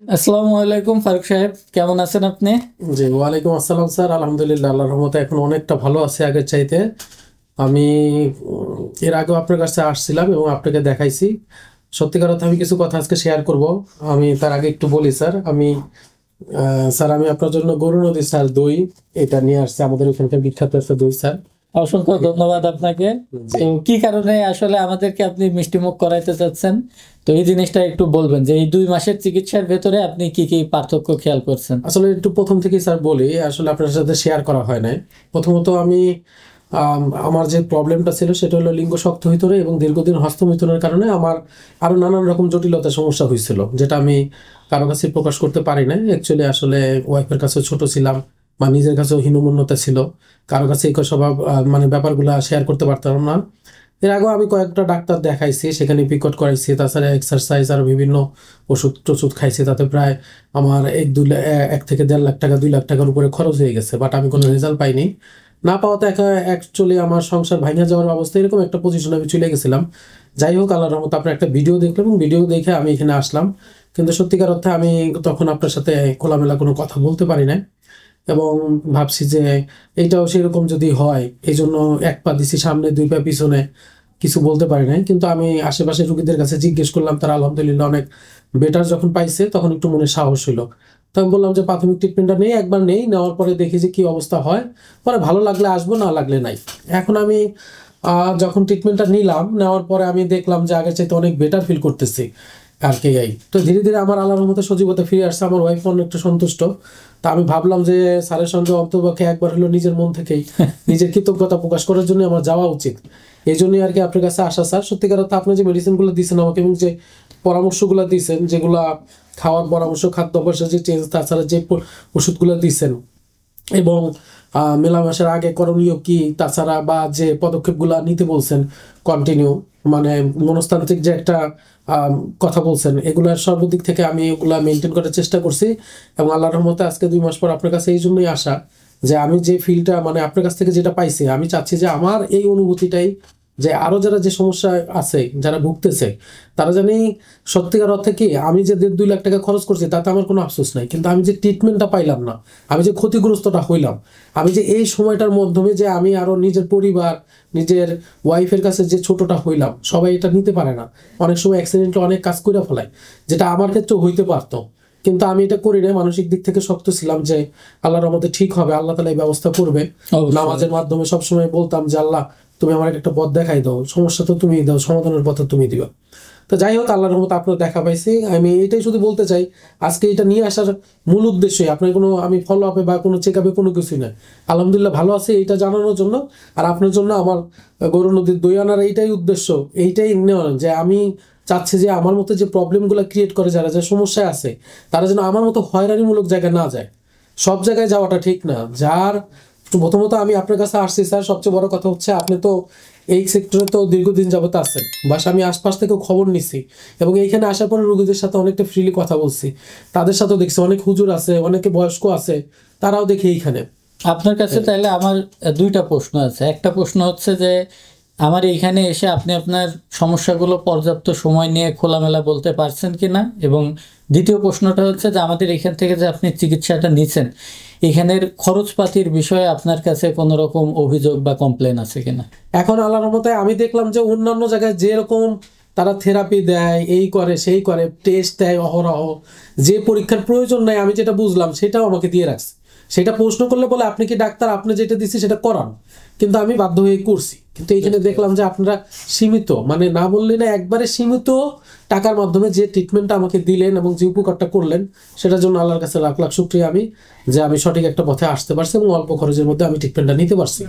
আসসালামু আলাইকুম ফারুক সাহেব, কেমন আছেন আপনি? জি, ওয়ালাইকুম আসসালাম স্যার। আলহামদুলিল্লাহ, আল্লাহর রহমতে এখন অনেকটা ভালো আছে আগের চাইতে। আমি এর আগেও আপনার কাছে আসছিলাম এবং আপনাকে দেখাইছি। সত্যিকার অর্থে আমি কিছু কথা আজকে শেয়ার করব। আমি তার আগে একটু বলি স্যার, আমি আপনার জন্য গরু নদী স্যার দই এটা নিয়ে আসছি, আমাদের ওখানকার বিখ্যাত একটা দই স্যার। অসংখ্য ধন্যবাদ আপনাকে। জি। তো কি কারণে আসলে আমাদেরকে আপনি মিষ্টিমুখ করাইতে চাচ্ছেন? তো এই জিনিসটা একটু বলবেন যে এই 2 মাসের চিকিৎসার ভেতরে আপনি কি কি পার্থক্য খেয়াল করছেন? আসলে একটু প্রথম থেকেই স্যার বলি, আসলে আপনার সাথে শেয়ার করা হয় নাই। প্রথমত আমি আমার যে প্রবলেমটা ছিল সেটা হলো লিঙ্গ শক্ত হইতরে এবং দীর্ঘদিন হস্তমৈথুনের কারণে আমার আরো নানান রকম জটিলতা সমস্যা হয়েছিল, যেটা আমি কারো কাছে প্রকাশ করতে পারি না। অ্যাকচুয়ালি আসলে ওয়াইফের কাছে ছোট ছিলাম বা নিজের কাছেও হীনমন্যতা ছিল, কারো কাছে এই সব মানে ব্যাপারগুলা শেয়ার করতে পারতাম না। এর আগেও আমি কয়েকটা ডাক্তার দেখাইছি, সেখানে পিকট করাইছি, তাছাড়া এক্সারসাইজ আর বিভিন্ন ওষুধ টষুধ খাইছি, তাতে প্রায় আমার 1 থেকে 1.5 লাখ টাকা 2 লাখ টাকার উপরে খরচ হয়ে গেছে, বাট আমি কোনো রেজাল্ট পাইনি। না পাওয়াতে অ্যাকচুয়ালি আমার সংসার ভাঙা যাওয়ার অবস্থা, এরকম একটা পজিশনে আমি চলে গেছিলাম। যাই হোক, আল্লাহর রহমতে আপনার একটা ভিডিও দেখলাম এবং ভিডিও দেখে আমি এখানে আসলাম। কিন্তু সত্যিকার অর্থে আমি তখন আপনার সাথে খোলামেলা কোনো কথা বলতে পারি না এবং ভাবছি যে এইটাও সেরকম যদি হয়, এই জন্য 1 পা দিছি সামনে 2 পা পিছনে, কিছু বলতে পারি নাই। কিন্তু আমি আশেপাশে রুগীদের কাছে জিজ্ঞেস করলাম, তারা আলহামদুলিল্লাহ অনেক বেটার যখন পাইছে তখন একটু মনে সাহস হইলো। তো আমি বললাম যে প্রাথমিক ট্রিটমেন্টটা নেই, একবার নেই, নেওয়ার পরে দেখি যে কি অবস্থা হয়, পরে ভালো লাগলে আসবো, না লাগলে নাই। এখন আমি যখন ট্রিটমেন্টটা নিলাম, নেওয়ার পরে আমি দেখলাম যে আগের চাইতে অনেক বেটার ফিল করতেছি আর কি। তো ধীরে ধীরে আমার আল্লাহর মতো সজীবতা ফিরে আসছে, আমার ওয়াইফ অনেকটা সন্তুষ্ট। তা আমি ভাবলাম যে স্যারের সঙ্গে অন্তপক্ষে একবার হলো নিজের মন থেকেই নিজের কৃতজ্ঞতা প্রকাশ করার জন্য আমার যাওয়া উচিত। এই জন্যই আর কি আপনার কাছে আসা স্যার। সত্যিকার অর্থে আপনি যে মেডিসিনগুলো দিয়েছেন আমাকে এবং যে পরামর্শগুলো দিয়েছেন, যেগুলা খাওয়ার পরামর্শ, খাদ্য অভ্যাসের যে চেঞ্জ, তাছাড়া যে ওষুধগুলো দিয়েছেন এবং মেলামেশার আগে করণীয় কি, তাছাড়া বা যে পদক্ষেপগুলো নিতে বলছেন কন্টিনিউ, মানে মনস্তান্ত্রিক যে একটা কথা বলছেন, এগুলার সর্বদিক থেকে আমি এগুলা মেনটেন করার চেষ্টা করছি। এবং আল্লাহর রহমতে আজকে 2 মাস পর আপনার কাছে এই জন্যই আসা যে আমি যে ফিলটা মানে আপনার কাছ থেকে যেটা পাইছি, আমি চাচ্ছি যে আমার এই অনুভূতিটাই যে আরো যারা যে সমস্যা আছে, যারা ভুগতেছে, তারা জানি সত্যিকার অর্থে কি, আমি যে 1.5-2 লাখ টাকা খরচ করছি তাতে আমার কোনো আফসোস নাই, কিন্তু আমি যে ট্রিটমেন্টটা পাইলাম না, আমি যে ক্ষতিগ্রস্তটা হইলাম, আমি যে এই সময়টার মাধ্যমে যে আমি আরো নিজের পরিবার, নিজের ওয়াইফের কাছে যে ছোটটা হইলাম, সবাই এটা নিতে পারে না। অনেক সময় অ্যাক্সিডেন্টে অনেক কাজ করে ফেলায়, যেটা আমার ক্ষেত্রেও হইতে পারতো, কিন্তু আমি এটা করি না। মানসিক দিক থেকে শক্ত ছিলাম যে আল্লাহর রহমতে ঠিক হবে, আল্লাহ তাআলা এই ব্যবস্থা করবে। নামাজের মাধ্যমে সবসময় বলতাম যে আল্লাহ, তুমি আমার একটা পথ দেখাই দাও, সমস্যা তো তুমি দাও, সমাধানের পথ তুমি দিবা। তো যাই হোক, আল্লাহর রহমতে আপনার দেখা পাইছি। আমি এটাই শুধু বলতে চাই, আজকে এটা নিয়ে আসার মূল উদ্দেশ্যই আপনার কোনো আমি ফলো আপে বা কোনো চেক আপে কোনো কিছুই না, আলহামদুলিল্লাহ ভালো আছে এইটা জানানোর জন্য। আর আপনার জন্য আমার গরু নদীর দই আনার এইটাই উদ্দেশ্য, এইটাই নেওয়ার যে আমি চাচ্ছি যে আমার মতো যে প্রবলেমগুলো ক্রিয়েট করে, যারা যে সমস্যায় আছে, তারা যেন আমার মতো হয়রানিমূলক জায়গায় না যায়। সব জায়গায় যাওয়াটা ঠিক না। যার প্রথমত আমি আপনার কাছে আসছি স্যার, সবচেয়ে বড় কথা হচ্ছে আপনি তো এই সেক্টরে তো দীর্ঘদিন যাবত আছেন, বাস আমি আশপাশ থেকেও খবর নিছি এবং এইখানে আসার পরে রোগীদের সাথে অনেকটা ফ্রিলি কথা বলছি, তাদের সাথেও দেখছি অনেক হুজুর আছে, অনেকে বয়স্ক আছে, তারাও দেখি এইখানে। আপনার কাছে তাহলে আমার 2টা প্রশ্ন আছে। একটা প্রশ্ন হচ্ছে যে আমার এইখানে এসে আপনি আপনার সমস্যাগুলো পর্যাপ্ত সময় নিয়ে খোলামেলা বলতে পারছেন কিনা, এবং দ্বিতীয় প্রশ্নটা হচ্ছে যে আমাদের এখান থেকে যে আপনি চিকিৎসাটা নিচ্ছেন, এখানের খরচপাতির বিষয়ে আপনার কাছে কোনো রকম অভিযোগ বা কমপ্লেন আছে কিনা। এখন আল্লাহর রহমতে আমি দেখলাম যে অন্যান্য জায়গায় যেরকম তারা থেরাপি দেয়, এই করে সেই করে, টেস্ট দেয় অহরহ, যে পরীক্ষার প্রয়োজন নাই, আমি যেটা বুঝলাম সেটাও আমাকে দিয়ে রাখছে। সেটা প্রশ্ন করলে বলে আপনি কি ডাক্তার, আপনি যেটা দিচ্ছি সেটা করান, কিন্তু আমি বাধ্য হয়ে করছি। কিন্তু এইখানে দেখলাম যে আপনারা সীমিত, মানে না বললে না, একবারে সীমিত টাকার মাধ্যমে যে ট্রিটমেন্টটা আমাকে দিলেন এবং যে উপকারটা করলেন, সেটার জন্য আল্লাহর কাছে লাখ লাখ শুকরিয়া আমি, যে আমি সঠিক একটা পথে আসতে পারছি এবং অল্প খরচের মধ্যে আমি ট্রিটমেন্টটা নিতে পারছি।